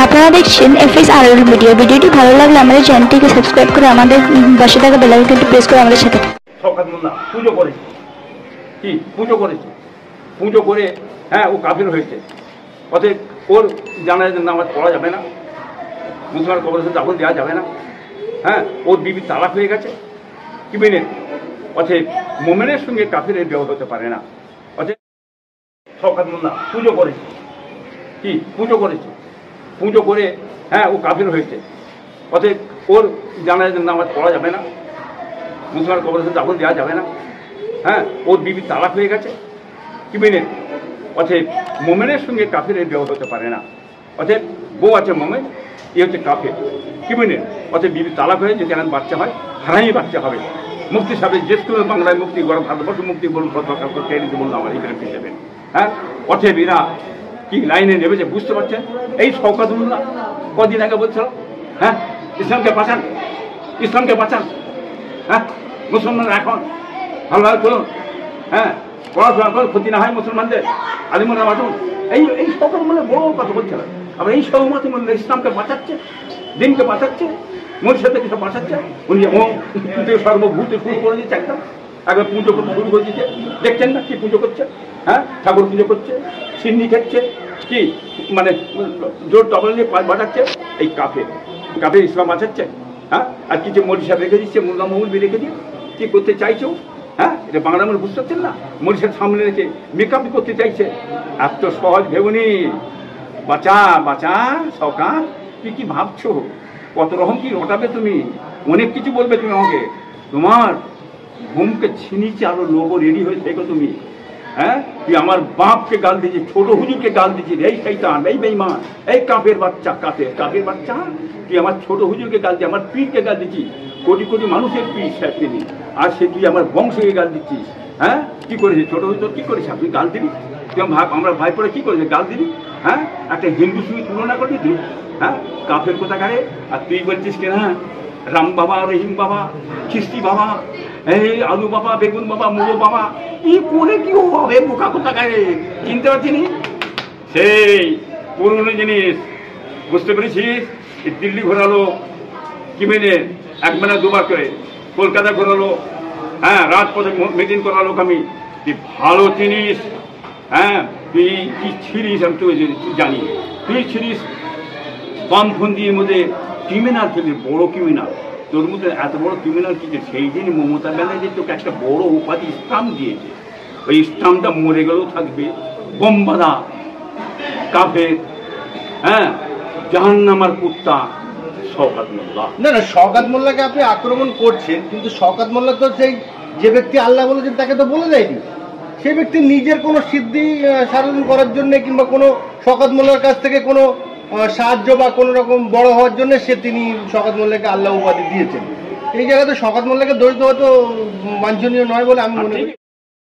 আপনারা দেখছেন FSRL media. ভিডিওটি ভালো লাগলে আমাদের চ্যানেলটিকে সাবস্ক্রাইব করে আমাদের পাশে থাকা বেল আইকনটি প্রেস করে আমাদের সাথে। শওকত মোল্লা পুজো করেছে, কি পুজো করেছে, পুজো করে ও কাফির হয়েছে। অতএব ওর জানাজার নামাজ পড়া যাবে না, মুসলমান কবরের দাফন দেওয়া যাবে না। ওর বিবি তালাক হয়ে গেছে, কি মেনে। অতএব মোমেনের সঙ্গে কাফিরের বিবাহ হতে পারে না। অতএব শওকত মোল্লা পুজো করেছে, কি পুজো করেছে, পুজো করে ও কাফির হয়েছে। অতএব ওর জানাজার নামাজ পড়া যাবে না, মুসলমান কবরের দাফন দেওয়া যাবে না। ওর বিবি তালাক হয়ে গেছে, কি মেনে। অতএব মোমেনের সঙ্গে কাফিরের বিবাহ হতে পারে না। অতএব বউ আছে মোমেন, এ হচ্ছে কাফের, কি মেনে। অতএব বিবি তালাক হয়ে যদি এখন বাচ্চা হয়, হারাই বাচ্চা হবে। মুফতি সাহেব যে স্কুল বাংলায় মুক্তি গড় ভারতবর্ষ মুক্তি বলুন, বলুন আমার এই ফেরত দেবেন। অতএব এরা কি লাইনে নেমেছে বুঝতে পারছেন। এই শওকত মোল্লা কদিন আগে বলছিল ইসলামকে বাঁচান, ইসলামকে বাঁচান। মুসলমান এখন ভালোভাবে বলুন, পড়াশোনা করে ক্ষতি না হয় মুসলমানদের, আলিমরা বাঁচুন। এই শওকত মোল্লা বড় কথা বলছিল। আবার এই শওকত মোল্লা ইসলামকে বাঁচাচ্ছে, দিনকে বাঁচাচ্ছে, মরিষাতে কিছু বাঁচাচ্ছে। উনি সর্বভূতে শুরু করে দিচ্ছে, একবার পুজো করতে শুরু করে দিচ্ছে। দেখছেন না কি পুজো করছে, ঠাকুর পুজো করছে, সিন্নি খাচ্ছে, কি মানে জোর তবলা নিয়ে বাজাচ্ছে। এই কাফের, কাফের ইসলাম বাঁচাচ্ছে। আর কিছু মরিষা রেখে দিচ্ছে, মোল্লা মৌলবি রেখে দিয়ে কি করতে চাইছো। এটা বাংলা মানুষ বুঝতে পারছেন না। মরিষার সামনে রেখে মেকআপ করতে চাইছে। এত সহজ ভেবনি। বাঁচা বাঁচা শওকত, তুই কি ভাবছো? কত রকম কি রটাবে তুমি, অনেক কিছু বলবে তুমি আমাকে। তোমার ঘুমকে ছিনিয়েছে, আরো লোক রেডি হয়ে থেকো তুমি। তুই আমার বাপকে গাল দিয়েছিস, ছোট হুজুরকে গাল দিয়েছিস। এই শয়তান, এই বেঈমান, এই কাফের বাচ্চা, কাফের বাচ্চা। তুই আমার ছোট হুজুরকে গাল দিয়েছিস, আমার পীরকে গাল দিচ্ছিস। কোটি কোটি মানুষের পীর সাহেব তিনি, আর সে তুই আমার বংশকে গাল দিচ্ছিস। কি করেছিস ছোট হুজুর, কি করেছিস? আপনি গাল দিবি? তুই আমরা ভাই পরে কি করেছিস? গাল দিবি? একটা হিন্দু সঙ্গে তুলনা করবি তুই? কাফের কোথা কারে। আর তুই বলছিস কিনা রাম বাবা, রহিম বাবা, খিস্তি বাবা, এই আলু বাবা, বেগুন বাবা, মুলো বাবা। কি করে কি হবে বোকা কোথা কারে, চিনতে পারছি নি? সেই পুরনো জিনিস, বুঝতে পেরেছিস? দিল্লি ঘোরালো, কি মেনে এক বেলা দুবার করে, কলকাতা ঘোরালো, রাজপথে মিটিং করালো। আমি তুই ভালো চিনিস, তুই কি ছিড়িস আমি তুই জানি। তুই ছিড়িস বামপন্থীর মধ্যে ক্রিমিনাল ছিলি, বড় ক্রিমিনাল। তোর মধ্যে এত বড় ক্রিমিনাল কিছু। সেই দিন মমতা ব্যানার্জি তোকে একটা বড় উপাধি স্টাম্প দিয়েছে। ওই স্টাম্পটা মরে গেলেও থাকবে। বোমবাদা, কাফের, জাহান্নামার কুত্তা শওকত মোল্লা। না না, শওকত মোল্লাকে আপনি আক্রমণ করছেন, কিন্তু শওকত মোল্লা তো সেই যে ব্যক্তি আল্লাহ বলেছেন তাকে তো বলে দেয়নি। সেই ব্যক্তি নিজের কোনো সিদ্ধি সাধন করার জন্য কিংবা কোনো শওকত মোল্লার কাছ থেকে কোনো সাহায্য বা কোনো রকম বড় হওয়ার জন্য তিনি শওকত মোল্লাকে আল্লাহ উপাধি দিয়েছেন। এই জায়গাতে শওকত মোল্লাকে দোষ দেওয়া তো বাঞ্ছনীয় নয় বলে আমি মনে করি।